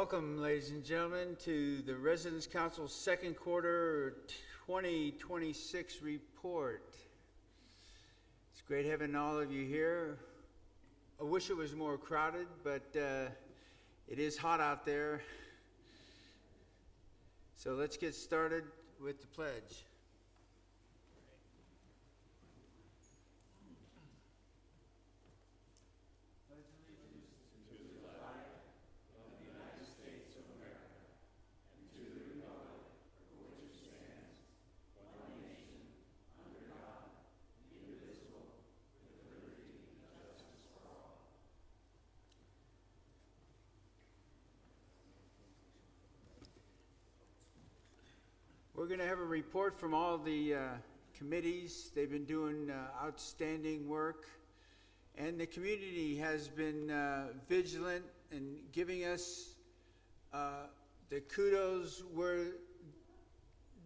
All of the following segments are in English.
Welcome, ladies and gentlemen, to the Residence Council's second quarter 2026 report. It's great having all of you here. I wish it was more crowded, but it is hot out there. So let's get started with the pledge. We're going to have a report from all the committees. They've been doing outstanding work, and the community has been vigilant in giving us the kudos where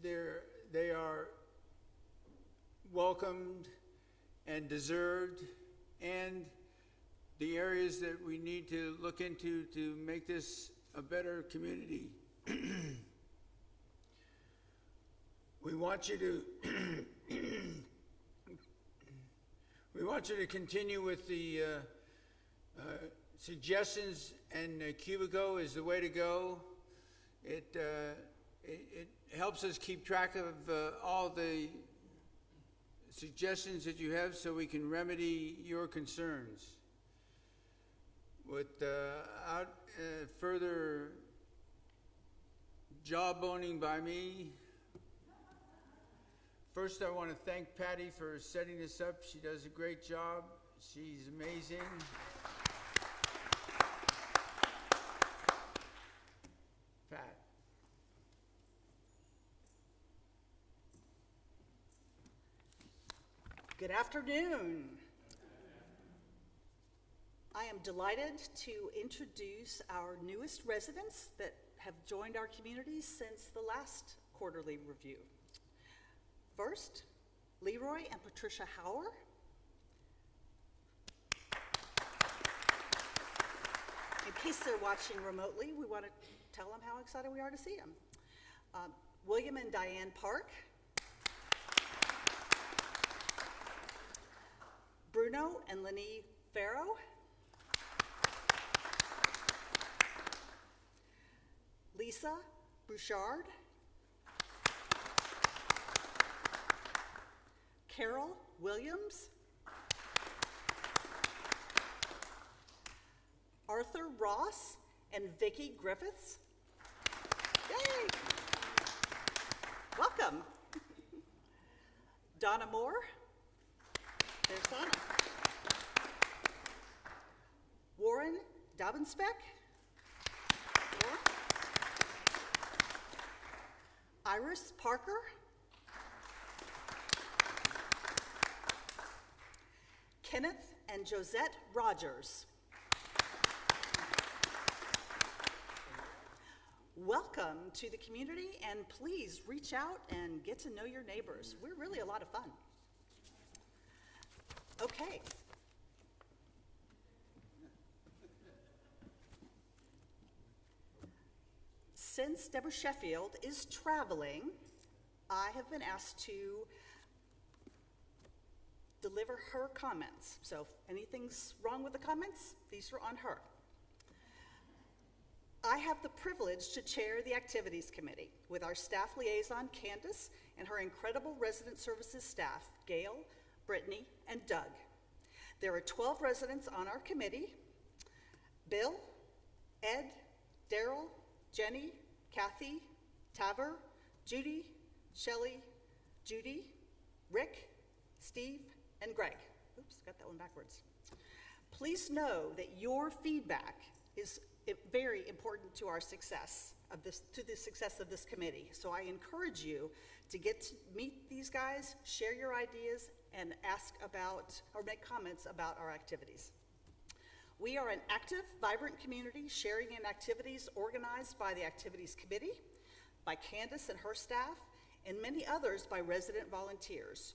they are welcomed and deserved, and the areas that we need to look into to make this a better community. We want you to continue with the suggestions, and Cubico is the way to go. It helps us keep track of all the suggestions that you have, so we can remedy your concerns. Without further jawboning by me, first, I want to thank Patty for setting this up. She does a great job. She's amazing. Pat. Good afternoon. I am delighted to introduce our newest residents that have joined our community since the last quarterly review. First, Leroy and Patricia Hauer. In case they're watching remotely, we want to tell them how excited we are to see them. William and Diane Park. Bruno and Lenny Farrow. Lisa Bouchard. Carol Williams, Arthur Ross, and Vicki Griffiths. Yay! Welcome. Donna Moore. There's Donna. Warren Dobbenspeck. Iris Parker. Kenneth and Josette Rogers. Welcome to the community, and please reach out and get to know your neighbors. We're really a lot of fun. Okay. Since Deborah Sheffield is traveling, I have been asked to deliver her comments. So if anything's wrong with the comments, these are on her. I have the privilege to chair the Activities Committee with our staff liaison, Candace, and her incredible resident services staff, Gail, Brittany, and Doug. There are 12 residents on our committee: Bill, Ed, Daryl, Jenny, Kathy, Taver, Judy, Shelley, Judy, Rick, Steve, and Greg. Oops, got that one backwards. Please know that your feedback is very important to our success of this, to the success of this committee. So I encourage you to get to meet these guys, share your ideas, and ask about or make comments about our activities. We are an active, vibrant community sharing in activities organized by the Activities Committee, by Candace and her staff, and many others by resident volunteers.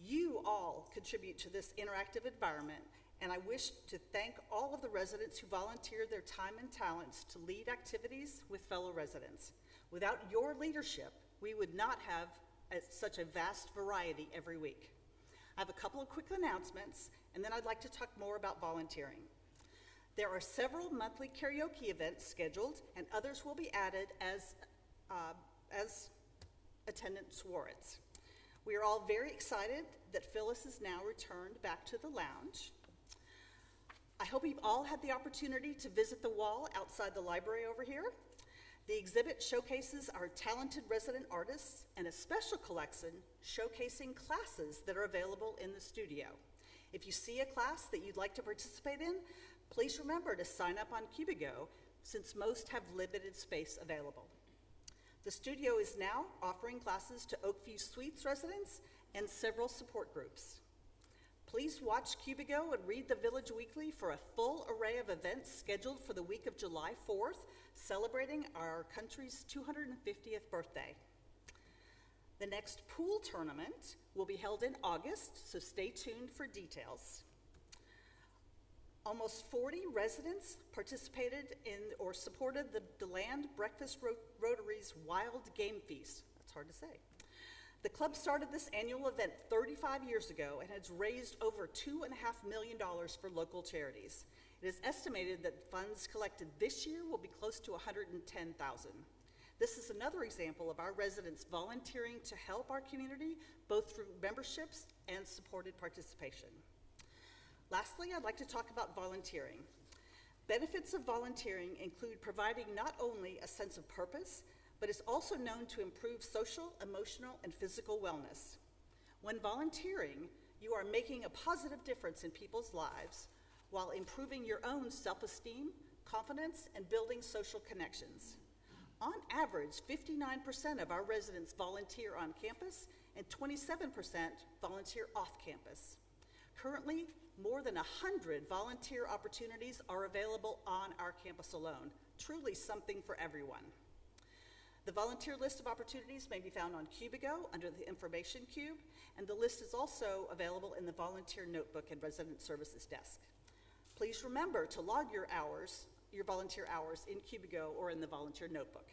You all contribute to this interactive environment, and I wish to thank all of the residents who volunteer their time and talents to lead activities with fellow residents. Without your leadership, we would not have such a vast variety every week. I have a couple of quick announcements, and then I'd like to talk more about volunteering. There are several monthly karaoke events scheduled, and others will be added as attendance warrants. We are all very excited that Phyllis is now returned back to the lounge. I hope you've all had the opportunity to visit the wall outside the library over here. The exhibit showcases our talented resident artists and a special collection showcasing classes that are available in the studio. If you see a class that you'd like to participate in, please remember to sign up on Cubigo, since most have limited space available. The studio is now offering classes to Oakview Suites residents and several support groups. Please watch Cubigo and read the Village Weekly for a full array of events scheduled for the week of July 4th, celebrating our country's 250th birthday. The next pool tournament will be held in August, so stay tuned for details. Almost 40 residents participated in or supported the DeLand Breakfast Rotary's Wild Game Feast. That's hard to say. The club started this annual event 35 years ago and has raised over $2.5 million for local charities. It is estimated that funds collected this year will be close to $110,000. This is another example of our residents volunteering to help our community, both through memberships and supported participation. Lastly, I'd like to talk about volunteering. Benefits of volunteering include providing not only a sense of purpose, but is also known to improve social, emotional, and physical wellness. When volunteering, you are making a positive difference in people's lives while improving your own self-esteem, confidence, and building social connections. On average, 59% of our residents volunteer on campus and 27% volunteer off campus. Currently, more than 100 volunteer opportunities are available on our campus alone, truly something for everyone. The volunteer list of opportunities may be found on Cubigo under the information cube, and the list is also available in the volunteer notebook and resident services desk. Please remember to log your volunteer hours in Cubigo or in the volunteer notebook.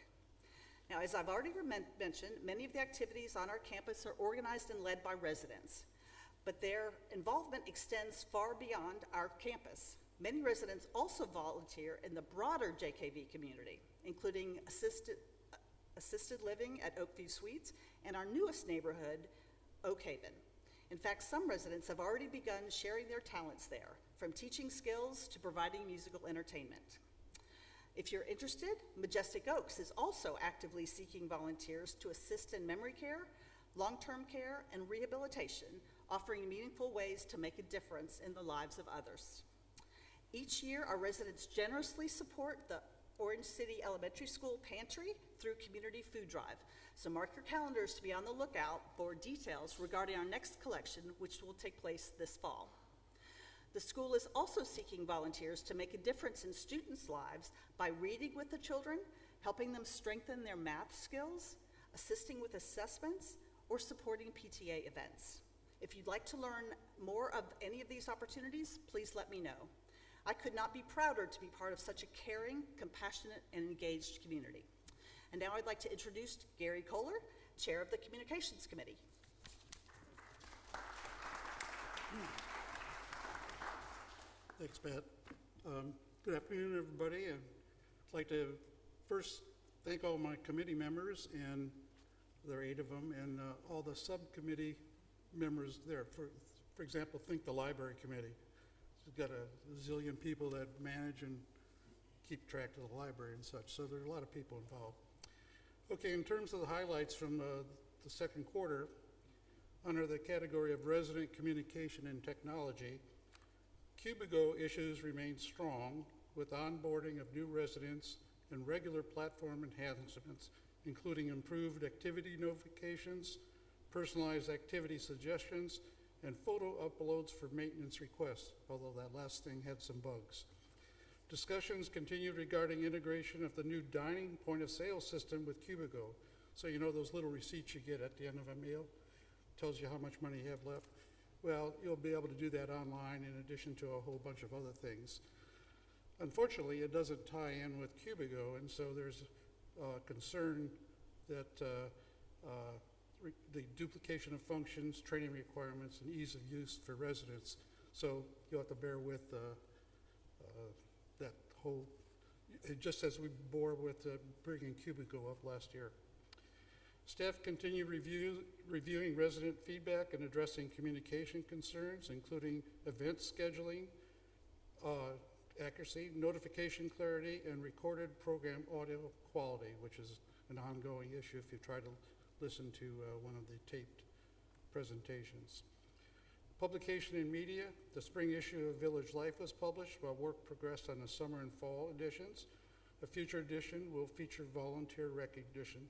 Now, as I've already mentioned, many of the activities on our campus are organized and led by residents, but their involvement extends far beyond our campus. Many residents also volunteer in the broader JKV community, including assisted living at Oakview Suites and our newest neighborhood, Oak Haven. In fact, some residents have already begun sharing their talents there, from teaching skills to providing musical entertainment. If you're interested, Majestic Oaks is also actively seeking volunteers to assist in memory care, long-term care, and rehabilitation, offering meaningful ways to make a difference in the lives of others. Each year, our residents generously support the Orange City Elementary School pantry through Community Food Drive. So mark your calendars to be on the lookout for details regarding our next collection, which will take place this fall. The school is also seeking volunteers to make a difference in students' lives by reading with the children, helping them strengthen their math skills, assisting with assessments, or supporting PTA events. If you'd like to learn more of any of these opportunities, please let me know. I could not be prouder to be part of such a caring, compassionate, and engaged community. And now I'd like to introduce Gary Kohler, Chair of the Communications Committee. Thanks, Pat. Good afternoon, everybody. I'd like to first thank all my committee members, and there are 8 of them, and all the subcommittee members there. For example, think the library committee. We've got a zillion people that manage and keep track of the library and such, so there are a lot of people involved. Okay, in terms of the highlights from the second quarter, under the category of resident communication and technology, Cubigo issues remain strong with onboarding of new residents and regular platform enhancements, including improved activity notifications, personalized activity suggestions, and photo uploads for maintenance requests, although that last thing had some bugs. Discussions continued regarding integration of the new dining point of sale system with Cubigo. So you know those little receipts you get at the end of a meal? Tells you how much money you have left. Well, you'll be able to do that online in addition to a whole bunch of other things. Unfortunately, it doesn't tie in with Cubigo, and so there's concern that the duplication of functions, training requirements, and ease of use for residents. So you'll have to bear with that whole, just as we bore with bringing Cubigo up last year. Staff continue reviewing resident feedback and addressing communication concerns, including event scheduling, accuracy, notification clarity, and recorded program audio quality, which is an ongoing issue if you try to listen to one of the taped presentations. Publication in media, the spring issue of Village Life was published while work progressed on the summer and fall editions. A future edition will feature volunteer recognition.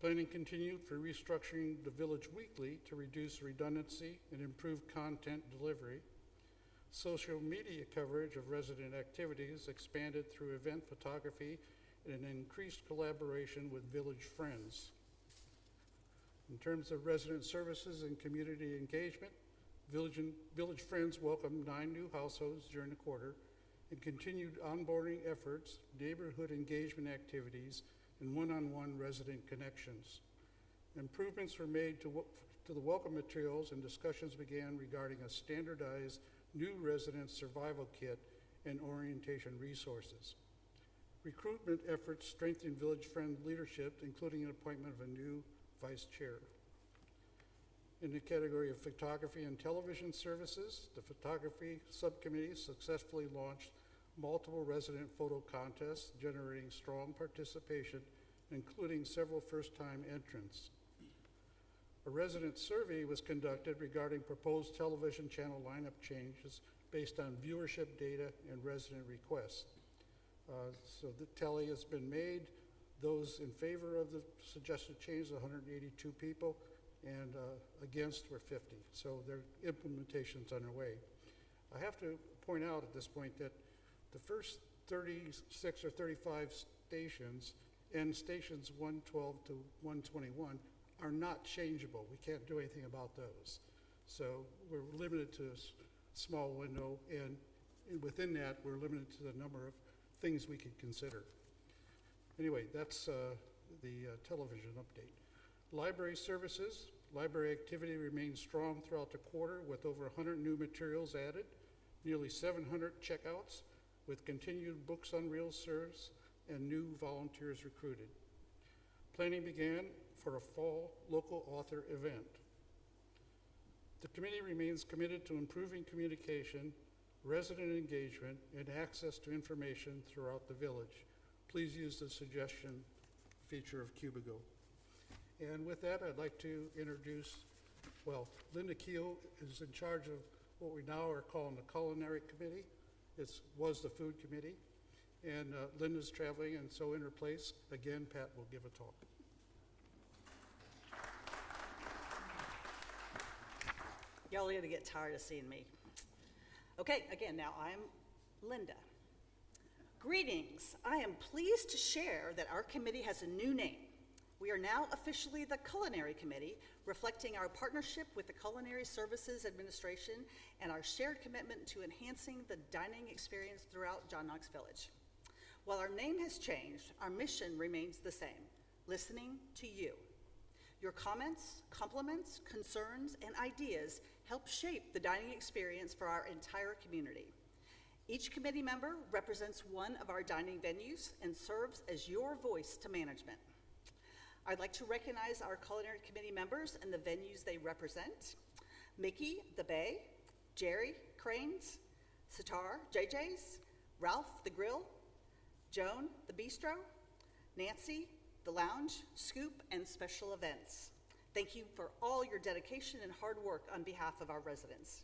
Planning continued for restructuring the Village Weekly to reduce redundancy and improve content delivery. Social media coverage of resident activities expanded through event photography and an increased collaboration with Village Friends. In terms of resident services and community engagement, Village Friends welcomed 9 new households during the quarter and continued onboarding efforts, neighborhood engagement activities, and one-on-one resident connections. Improvements were made to the welcome materials, and discussions began regarding a standardized new resident survival kit and orientation resources. Recruitment efforts strengthened Village Friend leadership, including an appointment of a new vice chair. In the category of photography and television services, the photography subcommittee successfully launched multiple resident photo contests, generating strong participation, including several first-time entrants. A resident survey was conducted regarding proposed television channel lineup changes based on viewership data and resident requests. So the tally has been made. Those in favor of the suggested change, 182 people, and against were 50. So their implementation's underway. I have to point out at this point that the first 36 or 35 stations and stations 112 to 121 are not changeable. We can't do anything about those. So we're limited to a small window, and within that, we're limited to the number of things we can consider. Anyway, that's the television update. Library services. Library activity remained strong throughout the quarter with over 100 new materials added, nearly 700 checkouts, with continued books on real serves and new volunteers recruited. Planning began for a fall local author event. The committee remains committed to improving communication, resident engagement, and access to information throughout the village. Please use the suggestion feature of Cubigo. And with that, I'd like to introduce, well, Linda Keel is in charge of what we now are calling the Culinary Committee. It was the Food Committee. And Linda's traveling, and so in her place, again, Pat will give a talk. Y'all are gonna get tired of seeing me. Okay, again, now I'm Linda. Greetings. I am pleased to share that our committee has a new name. We are now officially the Culinary Committee, reflecting our partnership with the Culinary Services Administration and our shared commitment to enhancing the dining experience throughout John Knox Village. While our name has changed, our mission remains the same: listening to you. Your comments, compliments, concerns, and ideas help shape the dining experience for our entire community. Each committee member represents one of our dining venues and serves as your voice to management. I'd like to recognize our Culinary Committee members and the venues they represent: Mickey, the Bay; Jerry, Cranes; Sitar, JJ's; Ralph, the Grill; Joan, the Bistro; Nancy, the Lounge; Scoop, and Special Events. Thank you for all your dedication and hard work on behalf of our residents.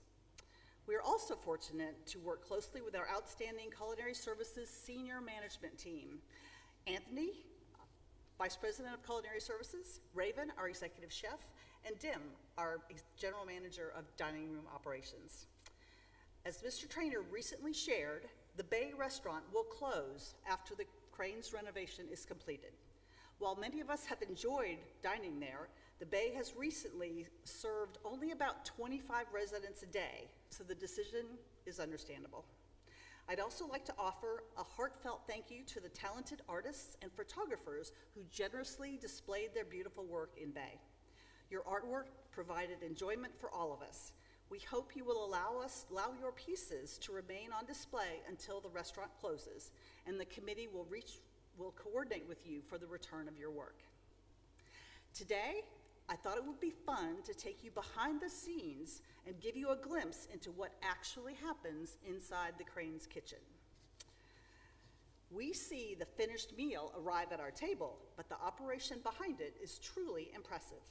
We are also fortunate to work closely with our outstanding Culinary Services senior management team: Anthony, Vice President of Culinary Services; Raven, our Executive Chef; and Dim, our General Manager of Dining Room Operations. As Mr. Trainer recently shared, the Bay Restaurant will close after the Cranes renovation is completed. While many of us have enjoyed dining there, The Bay has recently served only about 25 residents a day, so the decision is understandable. I'd also like to offer a heartfelt thank you to the talented artists and photographers who generously displayed their beautiful work in Bay. Your artwork provided enjoyment for all of us. We hope you will allow your pieces to remain on display until the restaurant closes, and the committee will coordinate with you for the return of your work. Today, I thought it would be fun to take you behind the scenes and give you a glimpse into what actually happens inside the Crane's kitchen. We see the finished meal arrive at our table, but the operation behind it is truly impressive.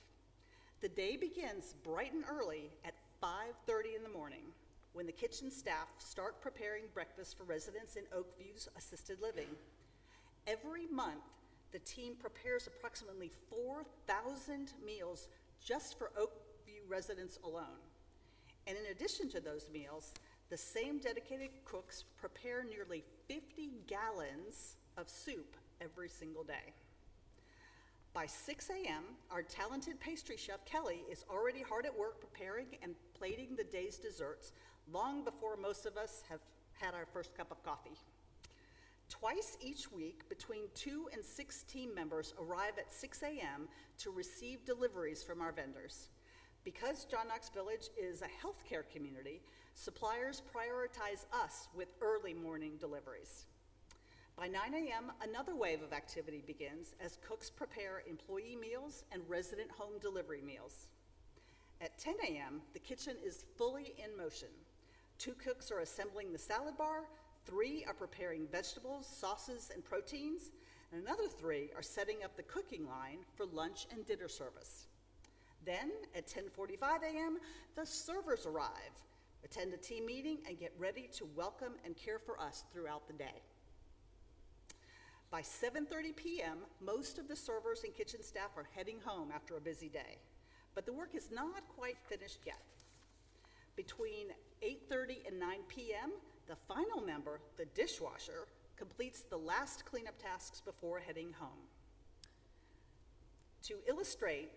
The day begins bright and early at 5:30 in the morning when the kitchen staff start preparing breakfast for residents in Oakview's assisted living. Every month, the team prepares approximately 4,000 meals just for Oakview residents alone. And in addition to those meals, the same dedicated cooks prepare nearly 50 gallons of soup every single day. By 6 a.m., our talented pastry chef Kelly is already hard at work preparing and plating the day's desserts long before most of us have had our first cup of coffee. Twice each week, between 2 and 6 team members arrive at 6 a.m. to receive deliveries from our vendors. Because John Knox Village is a healthcare community, suppliers prioritize us with early morning deliveries. By 9 a.m., another wave of activity begins as cooks prepare employee meals and resident home delivery meals. At 10 a.m., the kitchen is fully in motion. 2 cooks are assembling the salad bar, 3 are preparing vegetables, sauces, and proteins, and another 3 are setting up the cooking line for lunch and dinner service. Then, at 10:45 a.m., the servers arrive, attend a team meeting, and get ready to welcome and care for us throughout the day. By 7:30 p.m., most of the servers and kitchen staff are heading home after a busy day, but the work is not quite finished yet. Between 8:30 and 9 p.m., the final member, the dishwasher, completes the last cleanup tasks before heading home. To illustrate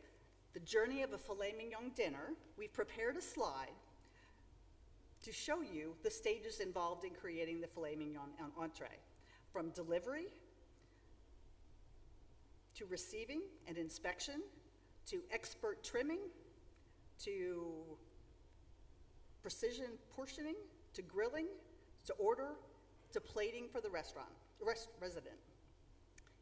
the journey of a filet mignon dinner, we've prepared a slide to show you the stages involved in creating the filet mignon entree, from delivery to receiving and inspection, to expert trimming, to precision portioning, to grilling, to order, to plating for the resident.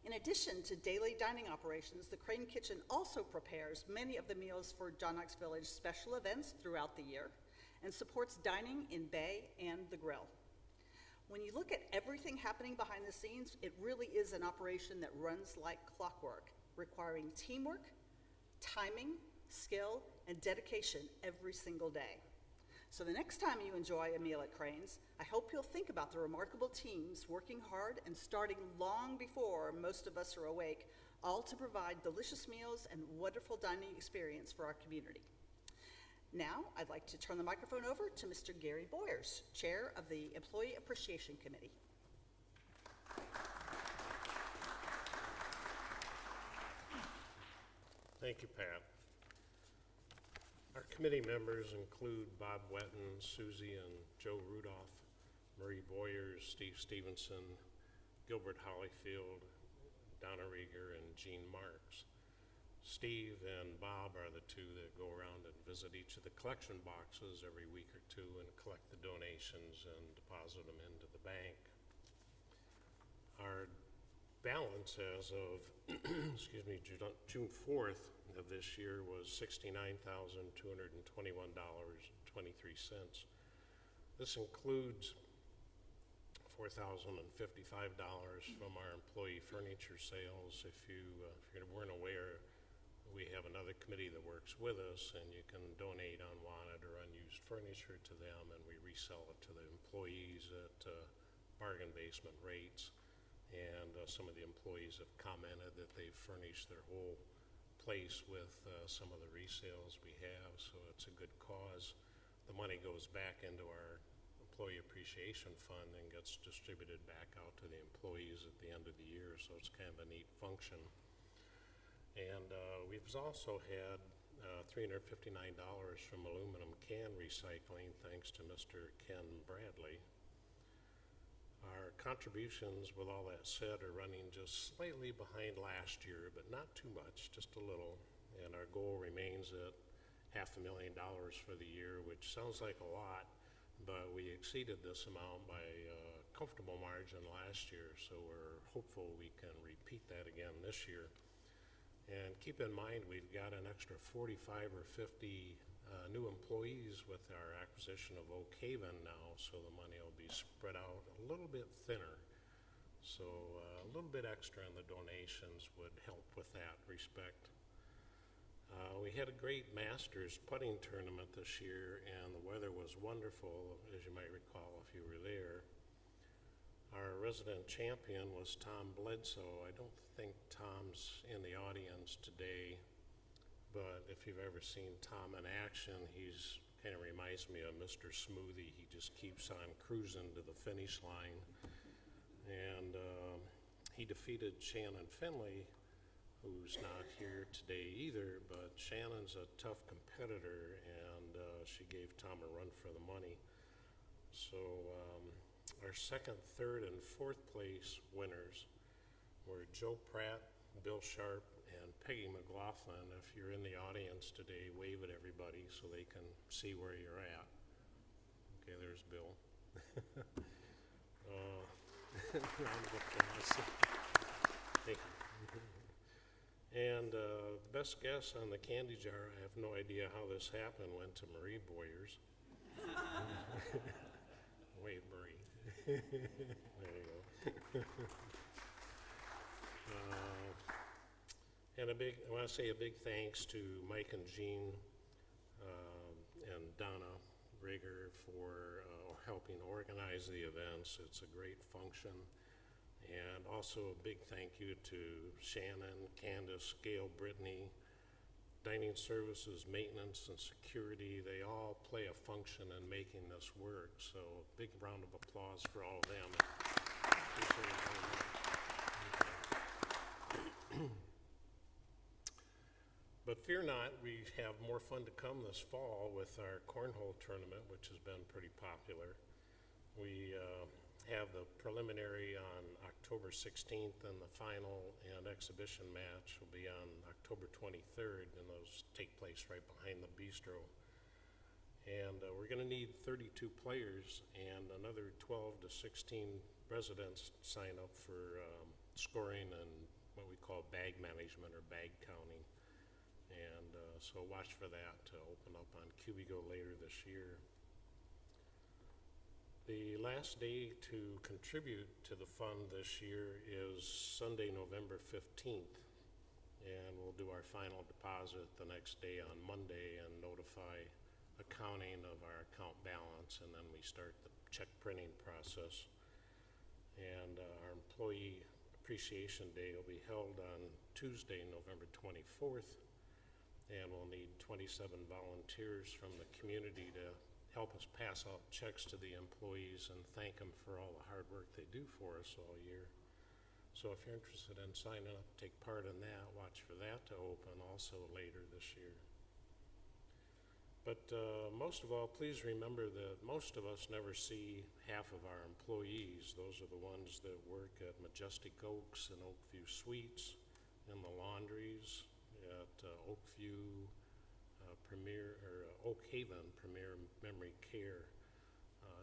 In addition to daily dining operations, the Crane Kitchen also prepares many of the meals for John Knox Village special events throughout the year and supports dining in Bay and the Grill. When you look at everything happening behind the scenes, it really is an operation that runs like clockwork, requiring teamwork, timing, skill, and dedication every single day. So the next time you enjoy a meal at Crane's, I hope you'll think about the remarkable teams working hard and starting long before most of us are awake, all to provide delicious meals and wonderful dining experience for our community. Now, I'd like to turn the microphone over to Mr. Gary Boyers, Chair of the Employee Appreciation Committee. Thank you, Pat. Our committee members include Bob Wetton, Susie and Joe Rudolph, Marie Boyers, Steve Stevenson, Gilbert Hollyfield, Donna Rieger, and Jean Marks. Steve and Bob are the two that go around and visit each of the collection boxes every week or two and collect the donations and deposit them into the bank. Our balance as of June 4th of this year was $69,221.23. This includes $4,055 from our employee furniture sales. If you weren't aware, we have another committee that works with us, and you can donate unwanted or unused furniture to them, and we resell it to the employees at bargain basement rates. And some of the employees have commented that they've furnished their whole place with some of the resales we have, so it's a good cause. The money goes back into our Employee Appreciation Fund and gets distributed back out to the employees at the end of the year, so it's kind of a neat function. And we've also had $359 from aluminum can recycling, thanks to Mr. Ken Bradley. Our contributions, with all that said, are running just slightly behind last year, but not too much, just a little. And our goal remains at $500,000 for the year, which sounds like a lot, but we exceeded this amount by a comfortable margin last year, so we're hopeful we can repeat that again this year. And keep in mind, we've got an extra 45 or 50 new employees with our acquisition of Oak Haven now, so the money will be spread out a little bit thinner. So a little bit extra in the donations would help with that respect. We had a great Masters putting tournament this year, and the weather was wonderful, as you might recall if you were there. Our resident champion was Tom Bledsoe. I don't think Tom's in the audience today, but if you've ever seen Tom in action, he's kind of reminds me of Mr. Smoothie. He just keeps on cruising to the finish line. And he defeated Shannon Finley, who's not here today either, but Shannon's a tough competitor, and she gave Tom a run for the money. So our second, third, and fourth place winners were Joe Pratt, Bill Sharp, and Peggy McLaughlin. If you're in the audience today, wave at everybody so they can see where you're at. Okay, there's Bill. Round of applause. Thank you. And the best guess on the candy jar, I have no idea how this happened, went to Marie Boyers. Wave, Marie. There you go. And I want to say a big thanks to Mike and Jean and Donna Rager for helping organize the events. It's a great function. And also a big thank you to Shannon, Candace, Gail, Brittany, dining services, maintenance, and security. They all play a function in making this work. So a big round of applause for all of them. Appreciate it very much. But fear not, we have more fun to come this fall with our cornhole tournament, which has been pretty popular. We have the preliminary on October 16th, and the final and exhibition match will be on October 23rd, and those take place right behind the bistro. And we're going to need 32 players and another 12 to 16 residents sign up for scoring and what we call bag management or bag counting. And so watch for that to open up on Cubigo later this year. The last day to contribute to the fund this year is Sunday, November 15th. And we'll do our final deposit the next day on Monday and notify accounting of our account balance, and then we start the check printing process. And our Employee Appreciation Day will be held on Tuesday, November 24th. And we'll need 27 volunteers from the community to help us pass out checks to the employees and thank them for all the hard work they do for us all year. So if you're interested in signing up, take part in that, watch for that to open also later this year. But most of all, please remember that most of us never see half of our employees. Those are the ones that work at Majestic Oaks and Oakview Suites, in the laundries, at Oakview Oak Haven Premier Memory Care.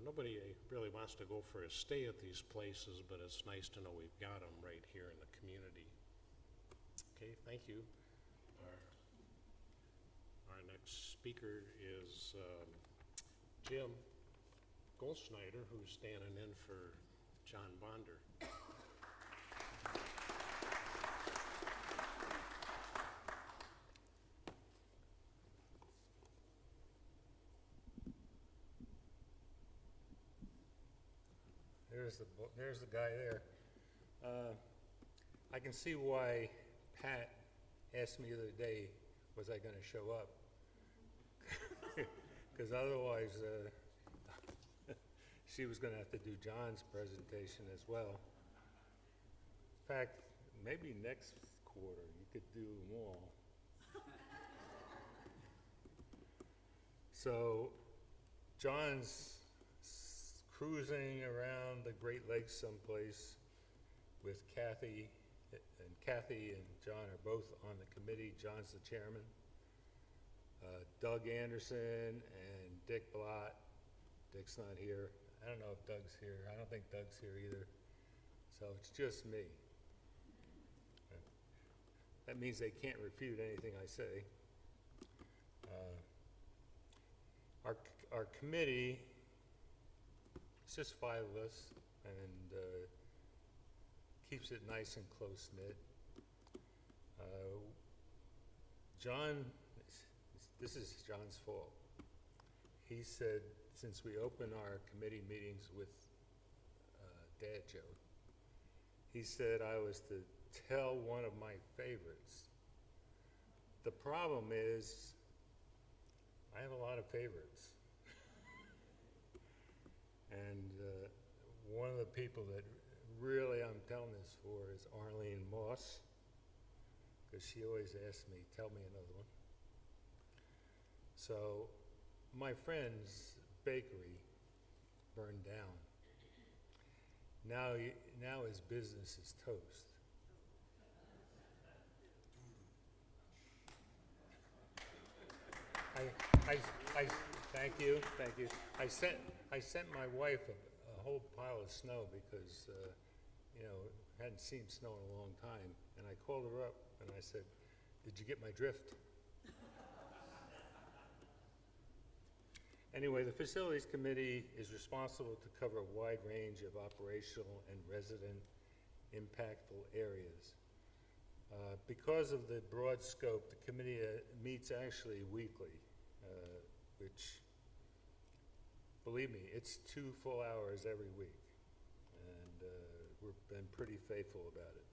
Nobody really wants to go for a stay at these places, but it's nice to know we've got them right here in the community. Okay, thank you. Our next speaker is Jim Goldschneider, who's standing in for John Bonder. There's the guy there. I can see why Pat asked me the other day, was I going to show up? Because otherwise, she was going to have to do John's presentation as well. In fact, maybe next quarter you could do them all. So John's cruising around the Great Lakes someplace with Kathy, and Kathy and John are both on the committee. John's the chairman. Doug Anderson and Dick Blott. Dick's not here. I don't know if Doug's here. I don't think Doug's here either. So it's just me. That means they can't refute anything I say. Our committee, it's just 5 of us, and keeps it nice and close-knit. John, this is John's fault. He said, since we open our committee meetings with dad joke, he said I was to tell one of my favorites. The problem is, I have a lot of favorites. And one of the people that really I'm telling this for is Arlene Moss, because she always asks me, tell me another one. So my friend's bakery burned down. Now his business is toast. Thank you. I sent my wife a whole pile of snow because, hadn't seen snow in a long time. And I called her up and I said, did you get my drift? Anyway, the Facilities Committee is responsible to cover a wide range of operational and resident impactful areas. Because of the broad scope, the committee meets actually weekly, which, believe me, it's 2 full hours every week, and we've been pretty faithful about it.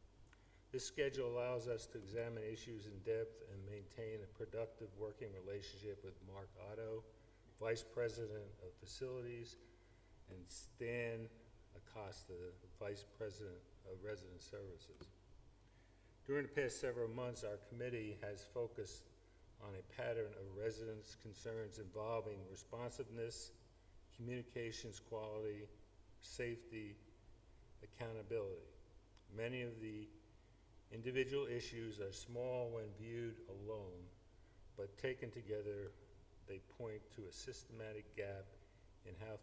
This schedule allows us to examine issues in depth and maintain a productive working relationship with Mark Otto, Vice President of Facilities, and Stan Acosta, Vice President of Resident Services. During the past several months, our committee has focused on a pattern of residents' concerns involving responsiveness, communications quality, safety, accountability. Many of the individual issues are small when viewed alone, but taken together, they point to a systematic gap in how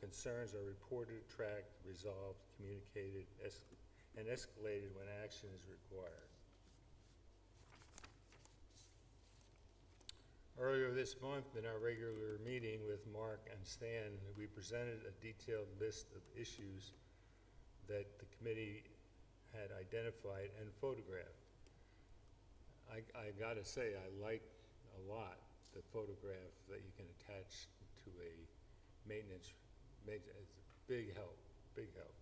concerns are reported, tracked, resolved, communicated, and escalated when action is required. Earlier this month, in our regular meeting with Mark and Stan, we presented a detailed list of issues that the committee had identified and photographed. I gotta say, I like a lot the photograph that you can attach to a maintenance. It's a big help, big help.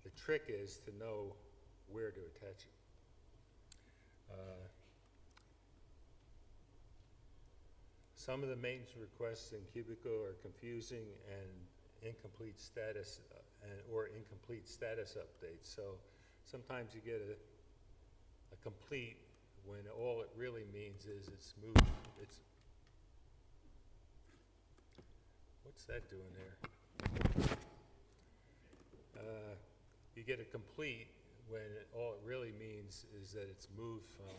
The trick is to know where to attach it. Some of the maintenance requests in Cubico are confusing and incomplete status or incomplete status updates. So sometimes you get a complete when all it really means is it's moved. What's that doing there? You get a complete when all it really means is that it's moved from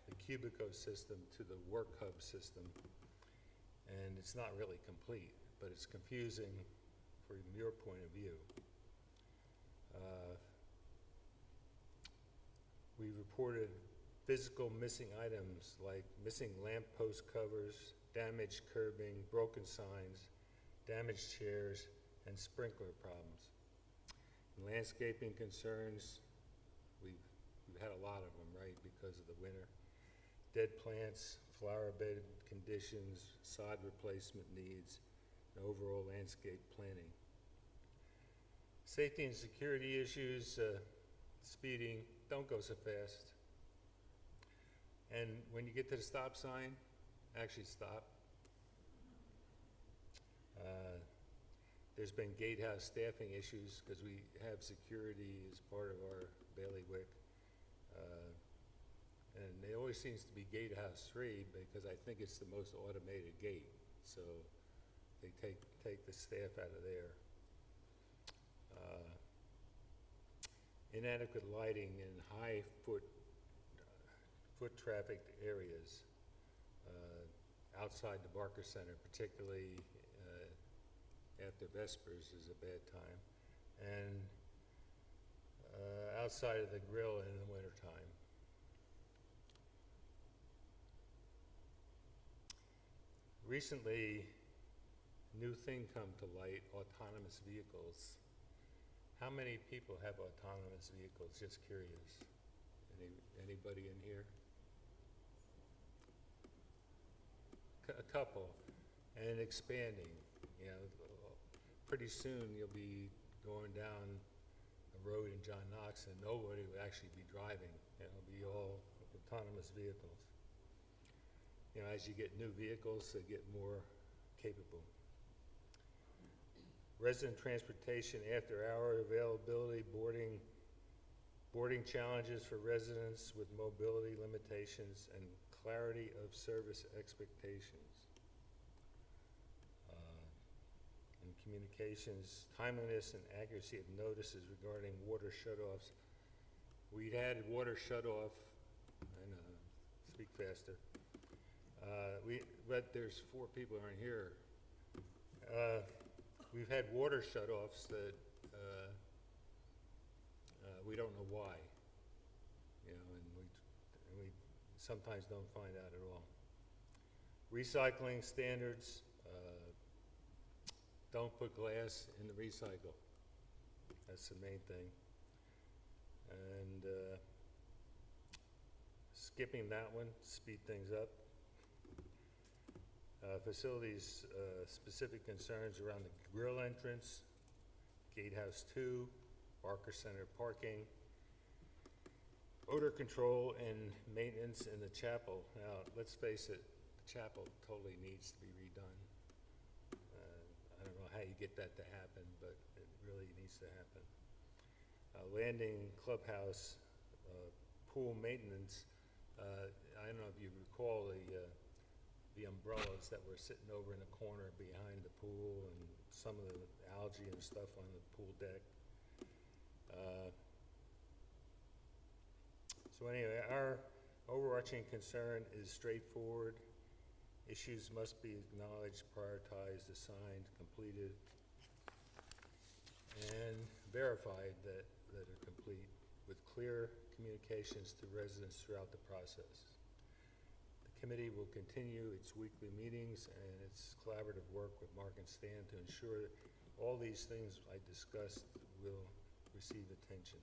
the Cubico system to the Work Hub system, and it's not really complete, but it's confusing from your point of view. We reported physical missing items like missing lamppost covers, damaged curbing, broken signs, damaged chairs, and sprinkler problems. And landscaping concerns, we've had a lot of them, right, because of the winter. Dead plants, flower bed conditions, sod replacement needs, and overall landscape planning. Safety and security issues, speeding, don't go so fast. And when you get to the stop sign, actually stop. There's been gatehouse staffing issues because we have security as part of our bailiwick. And it always seems to be gatehouse 3 because I think it's the most automated gate. So they take the staff out of there. Inadequate lighting in high foot trafficked areas outside the Barker Center, particularly after Vespers is a bad time, and outside of the grill in the wintertime. Recently, new thing come to light, autonomous vehicles. How many people have autonomous vehicles? Just curious. Anybody in here? A couple, and expanding. You know, pretty soon you'll be going down a road in John Knox and nobody will actually be driving. It'll be all autonomous vehicles. You know, as you get new vehicles, they get more capable. Resident transportation after-hour availability, boarding challenges for residents with mobility limitations, and clarity of service expectations. And communications, timeliness and accuracy of notices regarding water shutoffs. We'd had water shutoff, speak faster. But there's 4 people who aren't here. We've had water shutoffs that we don't know why, you know, and we sometimes don't find out at all. Recycling standards, don't put glass in the recycle. That's the main thing. And skipping that one, speed things up. Facilities specific concerns around the grill entrance, Gatehouse 2, Barker Center parking, odor control and maintenance in the chapel. Now, let's face it, the chapel totally needs to be redone. I don't know how you get that to happen, but it really needs to happen. Landing, clubhouse, pool maintenance. I don't know if you recall the umbrellas that were sitting over in the corner behind the pool and some of the algae and stuff on the pool deck. So anyway, our overarching concern is straightforward. Issues must be acknowledged, prioritized, assigned, completed, and verified that are complete with clear communications to residents throughout the process. The committee will continue its weekly meetings and its collaborative work with Mark and Stan to ensure that all these things I discussed will receive attention.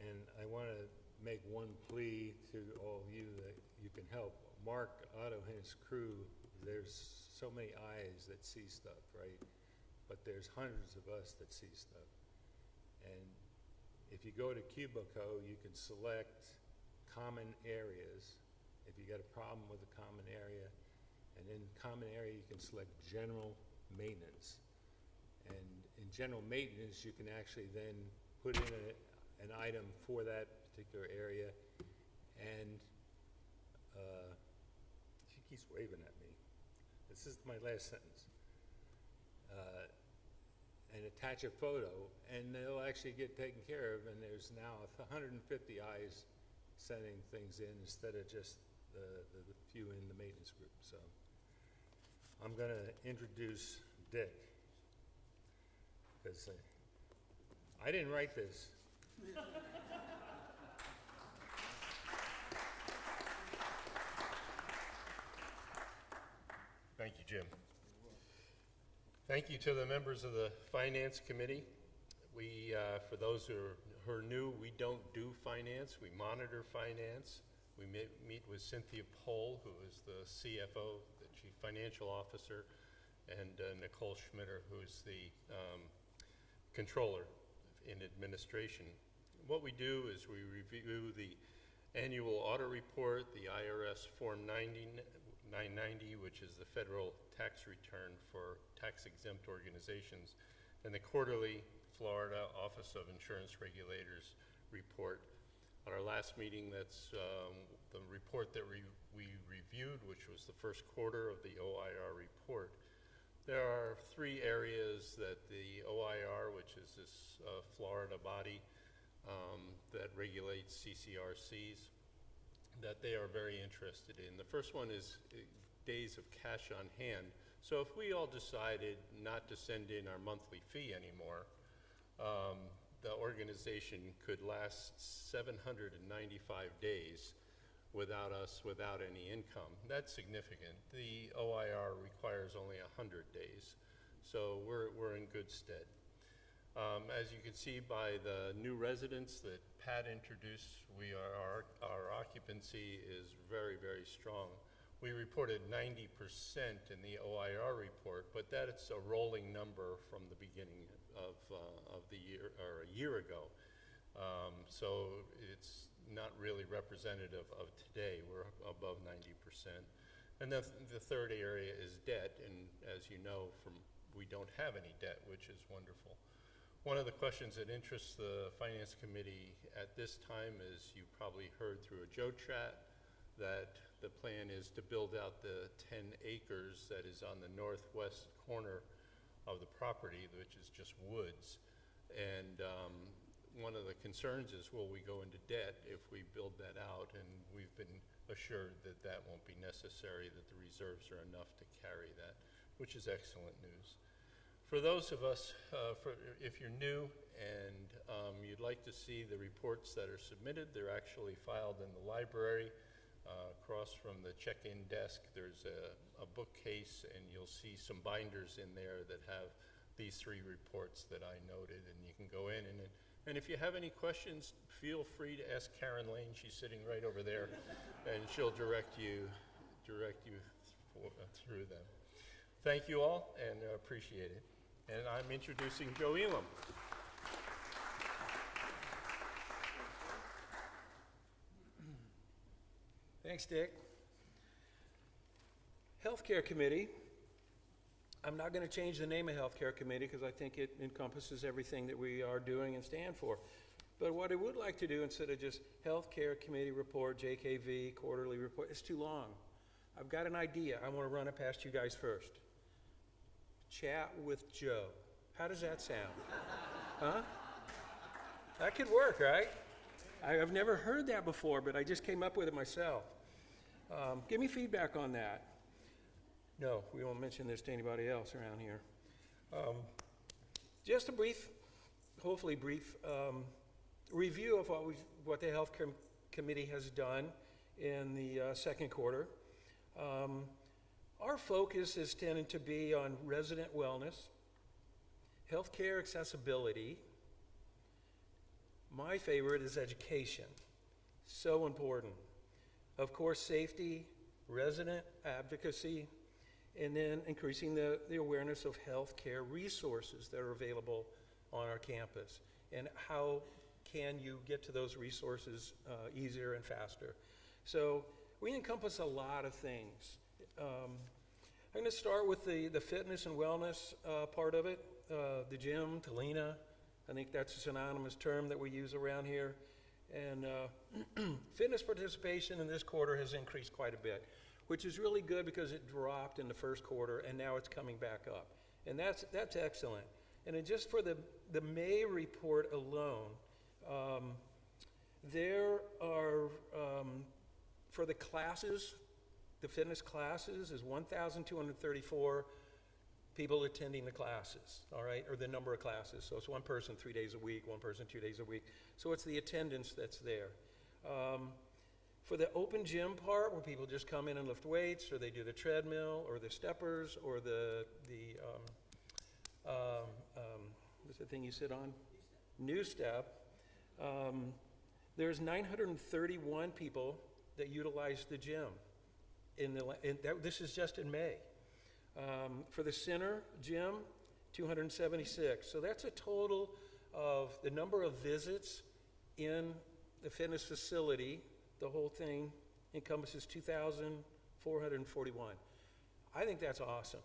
And I want to make one plea to all of you that you can help. Mark Otto and his crew, there's so many eyes that see stuff, right? But there's hundreds of us that see stuff. And if you go to Cubico, you can select common areas. If you got a problem with a common area, and in common area you can select general maintenance. And in general maintenance, you can actually then put in an item for that particular area, and she keeps waving at me. This is my last sentence. And attach a photo, and they'll actually get taken care of, and there's now 150 eyes sending things in instead of just the few in the maintenance group. So I'm going to introduce Dick, because I didn't write this. Thank you, Jim. Thank you to the members of the Finance Committee. We, for those who are new, we don't do finance, we monitor finance. We meet with Cynthia Pohl, who is the CFO, the Chief Financial Officer, and Nicole Schmitter, who is the Controller in Administration. What we do is we review the annual audit report, the IRS Form 90 990, which is the federal tax return for tax-exempt organizations, and the quarterly Florida Office of Insurance Regulators report. At our last meeting, that's the report that we reviewed, which was the first quarter of the OIR report. There are three areas that the OIR, which is this Florida body that regulates CCRCs, that they are very interested in. The first one is days of cash on hand. So if we all decided not to send in our monthly fee anymore, the organization could last 795 days without any income. That's significant. The OIR requires only 100 days, so we're in good stead. As you can see by the new residents that Pat introduced, our occupancy is very, very strong. We reported 90% in the OIR report, but that's a rolling number from the beginning of the year, or a year ago. So it's not really representative of today. We're above 90%. And the third area is debt, and as you know, we don't have any debt, which is wonderful. One of the questions that interests the Finance Committee at this time is, you probably heard through a Joe chat, that the plan is to build out the 10 acres that is on the northwest corner of the property, which is just woods. And one of the concerns is, will we go into debt if we build that out? And we've been assured that that won't be necessary, that the reserves are enough to carry that, which is excellent news. For those of us, if you're new and you'd like to see the reports that are submitted, they're actually filed in the library. Across from the check-in desk, there's a bookcase, and you'll see some binders in there that have these three reports that I noted, and you can go in. And if you have any questions, feel free to ask Karen Lane. She's sitting right over there, and she'll direct you through them. Thank you all, and appreciate it. And I'm introducing Joe Elam. Thanks, Dick. Healthcare Committee. I'm not going to change the name of Healthcare Committee because I think it encompasses everything that we are doing and stand for. But what I would like to do, instead of just Healthcare Committee report, JKV, quarterly report, it's too long. I've got an idea. I want to run it past you guys first. Chat with Joe. How does that sound? Huh? That could work, right? I've never heard that before, but I just came up with it myself. Give me feedback on that. No, we won't mention this to anybody else around here. Just a brief, hopefully brief, review of what the Health Committee has done in the second quarter. Our focus is tending to be on resident wellness, healthcare accessibility. My favorite is education. So important. Of course, safety, resident advocacy, and then increasing the awareness of healthcare resources that are available on our campus. And how can you get to those resources easier and faster? So we encompass a lot of things. I'm going to start with the fitness and wellness part of it. The gym, Talina, I think that's a synonymous term that we use around here. And fitness participation in this quarter has increased quite a bit, which is really good because it dropped in the first quarter and now it's coming back up. And that's excellent. And then just for the May report alone, there are, for the classes, the fitness classes is 1,234 people attending the classes, all right, or the number of classes. So it's one person 3 days a week, one person 2 days a week. So it's the attendance that's there. For the open gym part, where people just come in and lift weights, or they do the treadmill, or the steppers, or what's the thing you sit on? New Step. There's 931 people that utilize the gym. This is just in May. For the center gym, 276. So that's a total of the number of visits in the fitness facility. The whole thing encompasses 441. I think that's awesome.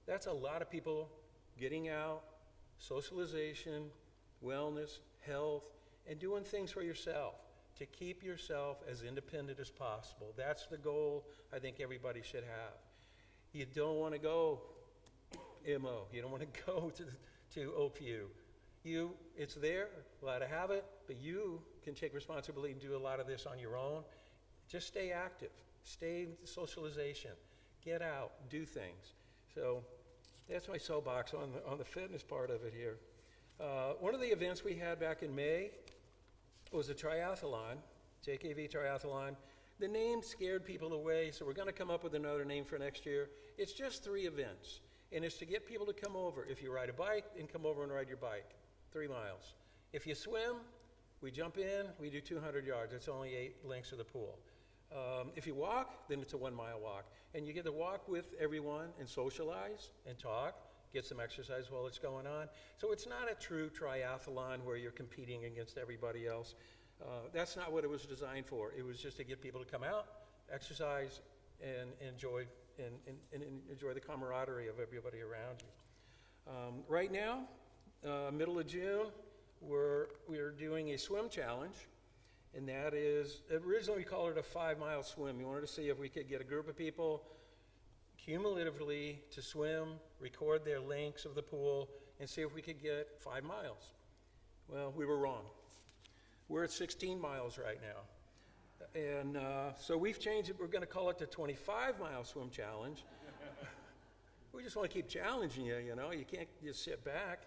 That's a lot of people getting out, socialization, wellness, health, and doing things for yourself to keep yourself as independent as possible. That's the goal I think everybody should have. You don't want to go MO. You don't want to go to OPU. It's there, glad to have it, but you can take responsibility and do a lot of this on your own. Just stay active, stay socialization, get out, do things. So that's my soapbox on the fitness part of it here. One of the events we had back in May was a triathlon, JKV triathlon. The name scared people away, so we're going to come up with another name for next year. It's just 3 events, and it's to get people to come over. If you ride a bike, then come over and ride your bike, 3 miles. If you swim, we jump in, we do 200 yards. It's only 8 lengths of the pool. If you walk, then it's a 1-mile walk. And you get to walk with everyone and socialize and talk, get some exercise while it's going on. So it's not a true triathlon where you're competing against everybody else. That's not what it was designed for. It was just to get people to come out, exercise, and enjoy the camaraderie of everybody around you. Right now, middle of June, we're doing a swim challenge, and that is, originally we called it a 5-mile swim. We wanted to see if we could get a group of people cumulatively to swim, record their lengths of the pool, and see if we could get 5 miles. Well, we were wrong. We're at 16 miles right now. And so we've changed it. We're going to call it the 25-mile swim challenge. We just want to keep challenging you, you know. You can't just sit back.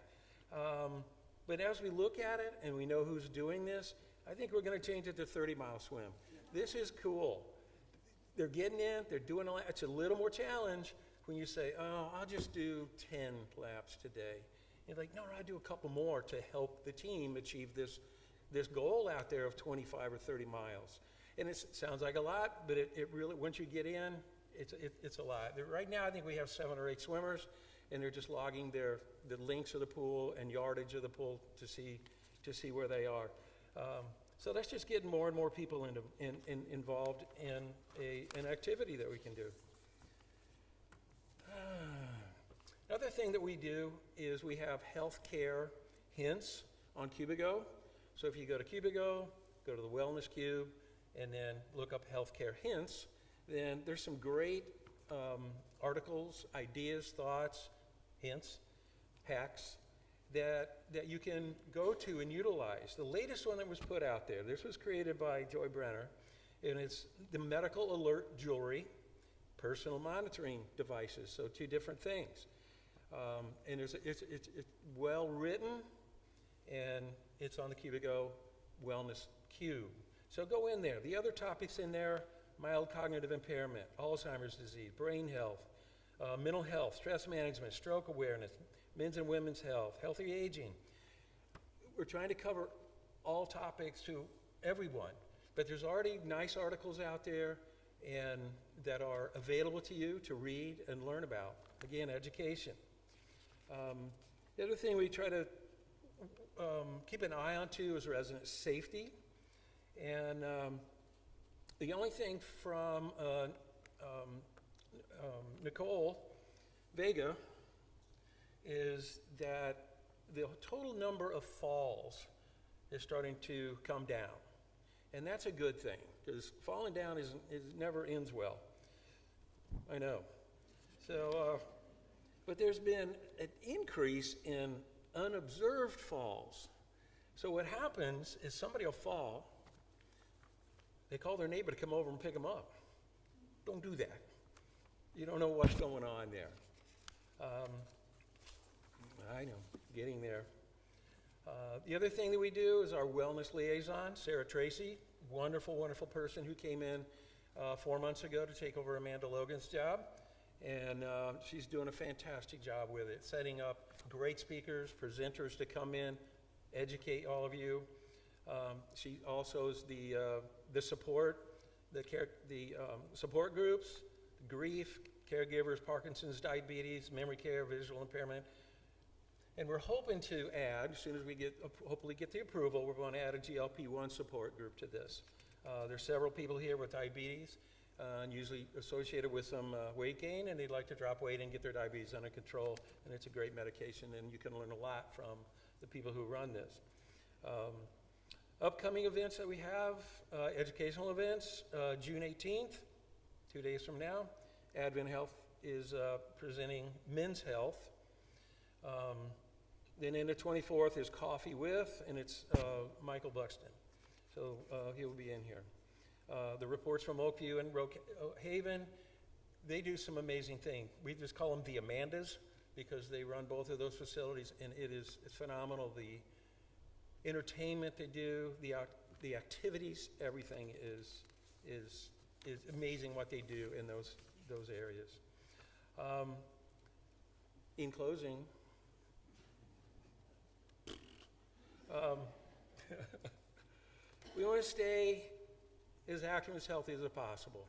But as we look at it and we know who's doing this, I think we're going to change it to 30-mile swim. This is cool. They're getting in, they're doing a lot. It's a little more challenge when you say, oh, I'll just do 10 laps today. You're like, no, I'll do a couple more to help the team achieve this goal out there of 25 or 30 miles. And it sounds like a lot, but it really, once you get in, it's a lot. Right now, I think we have 7 or 8 swimmers, and they're just logging the lengths of the pool and yardage of the pool to see where they are. So that's just getting more and more people involved in an activity that we can do. Another thing that we do is we have healthcare hints on Cubigo. So if you go to Cubigo, go to the Wellness Cube, and then look up healthcare hints, then there's some great articles, ideas, thoughts, hints, hacks that you can go to and utilize. The latest one that was put out there, this was created by Joy Brenner, and it's the medical alert jewelry, personal monitoring devices, so 2 different things. And it's well written, and it's on the Cubigo Wellness Cube. So go in there. The other topics in there, mild cognitive impairment, Alzheimer's disease, brain health, mental health, stress management, stroke awareness, men's and women's health, healthy aging. We're trying to cover all topics to everyone, but there's already nice articles out there and that are available to you to read and learn about. Again, education. The other thing we try to keep an eye on too is resident safety. And the only thing from Nicole Vega is that the total number of falls is starting to come down. And that's a good thing, because falling down is never ends well. I know. So, but there's been an increase in unobserved falls. So what happens is somebody will fall, they call their neighbor to come over and pick them up. Don't do that. You don't know what's going on there. I know, getting there. The other thing that we do is our wellness liaison, Sarah Tracy, wonderful, wonderful person who came in 4 months ago to take over Amanda Logan's job. And she's doing a fantastic job with it, setting up great speakers, presenters to come in, educate all of you. She also is the support, the support groups, grief, caregivers, Parkinson's, diabetes, memory care, visual impairment. And we're hoping to add, as soon as we hopefully get the approval, we're going to add a GLP-1 support group to this. There's several people here with diabetes. and usually associated with some weight gain, and they'd like to drop weight and get their diabetes under control, and it's a great medication, and you can learn a lot from the people who run this. Upcoming events that we have, educational events, June 18th, 2 days from now, Advent Health is presenting Men's Health. Then in the 24th is Coffee With, and it's Michael Buxton. So he'll be in here. The reports from Oakview and Haven, they do some amazing things. We just call them the Amandas because they run both of those facilities, and it's phenomenal. The entertainment they do, the activities, everything is amazing what they do in those areas. In closing, we want to stay as active and as healthy as possible.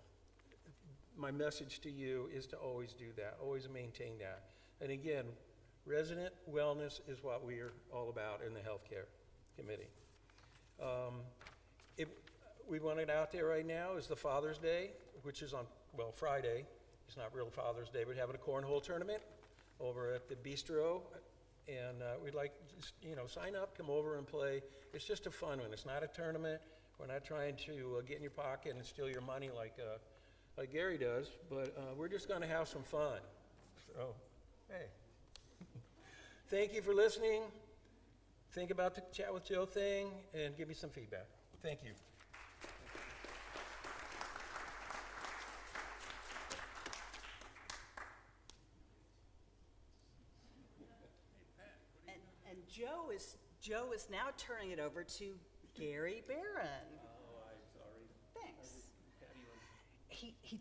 My message to you is to always do that, always maintain that. And again, resident wellness is what we are all about in the Healthcare Committee. We want it out there right now is the Father's Day, which is on, Friday. It's not real Father's Day. We're having a cornhole tournament over at the Bistro, and we'd like, sign up, come over and play. It's just a fun one. It's not a tournament. We're not trying to get in your pocket and steal your money like Gary does, but we're just going to have some fun. So, hey. Thank you for listening. Think about the Chat with Joe thing and give me some feedback. Thank you. And Joe is now turning it over to Gary Barron. Oh, I'm sorry. Thanks. He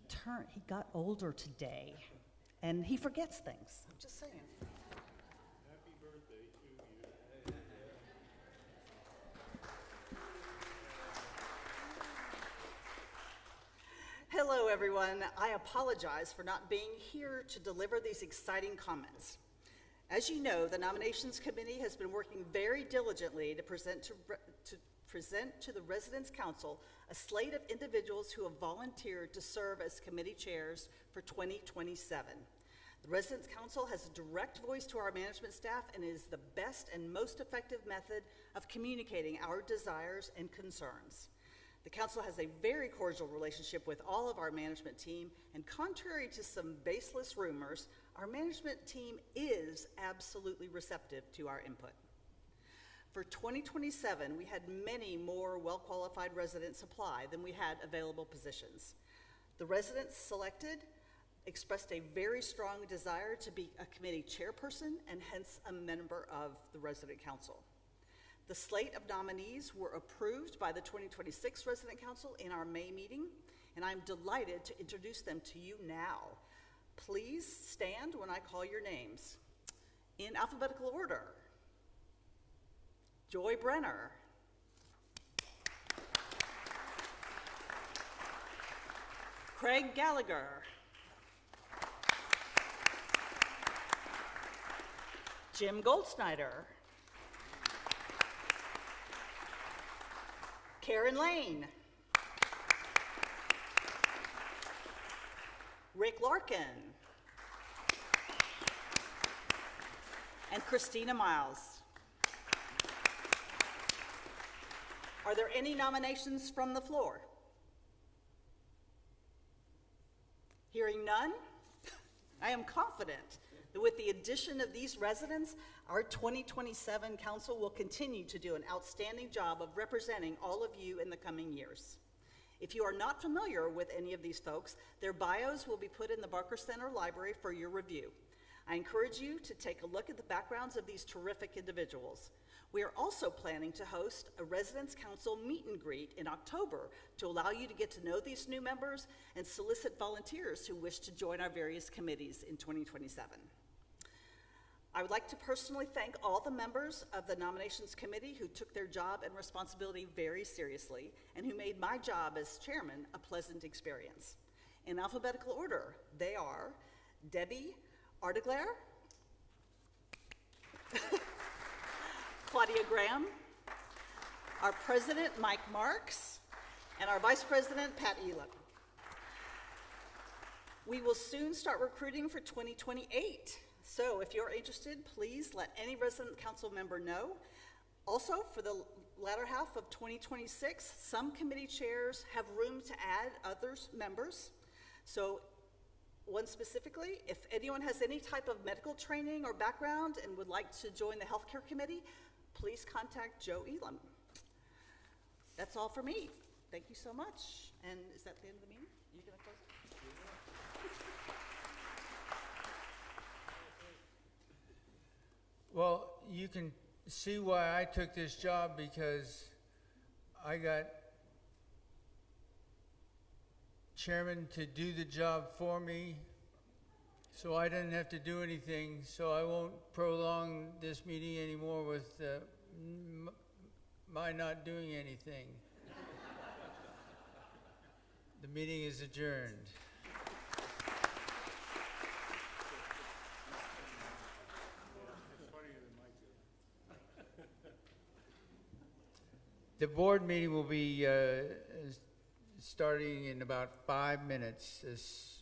got older today, and he forgets things. I'm just saying. Happy birthday to you. Hello, everyone. I apologize for not being here to deliver these exciting comments. As you know, the Nominations Committee has been working very diligently to present to the Residents' Council a slate of individuals who have volunteered to serve as committee chairs for 2027. The Residents' Council has a direct voice to our management staff and is the best and most effective method of communicating our desires and concerns. The council has a very cordial relationship with all of our management team, and contrary to some baseless rumors, our management team is absolutely receptive to our input. For 2027, we had many more well-qualified residents apply than we had available positions. The residents selected expressed a very strong desire to be a committee chairperson and hence a member of the resident council. The slate of nominees were approved by the 2026 Resident Council in our May meeting, and I'm delighted to introduce them to you now. Please stand when I call your names. In alphabetical order: Joy Brenner, Craig Gallagher, Jim Goldsnyder, Karen Lane, Rick Larkin, and Christina Miles. Are there any nominations from the floor? Hearing none, I am confident that with the addition of these residents, our 2027 council will continue to do an outstanding job of representing all of you in the coming years. If you are not familiar with any of these folks, their bios will be put in the Barker Center Library for your review. I encourage you to take a look at the backgrounds of these terrific individuals. We are also planning to host a Residents' Council meet and greet in October to allow you to get to know these new members and solicit volunteers who wish to join our various committees in 2027. I would like to personally thank all the members of the Nominations Committee who took their job and responsibility very seriously and who made my job as chairman a pleasant experience. In alphabetical order, they are Debbie Arteglair, Claudia Graham, our president, Mike Marks, and our vice president, Pat Elam. We will soon start recruiting for 2028. So if you're interested, please let any resident council member know. Also, for the latter half of 2026, some committee chairs have room to add others members. So one specifically, if anyone has any type of medical training or background and would like to join the healthcare committee, please contact Joe Elam. That's all for me. Thank you so much. And is that the end of the meeting? You gonna close it? Well, you can see why I took this job, because I got chairman to do the job for me, so I didn't have to do anything. So I won't prolong this meeting anymore with my not doing anything. The meeting is adjourned. The board meeting will be starting in about 5 minutes.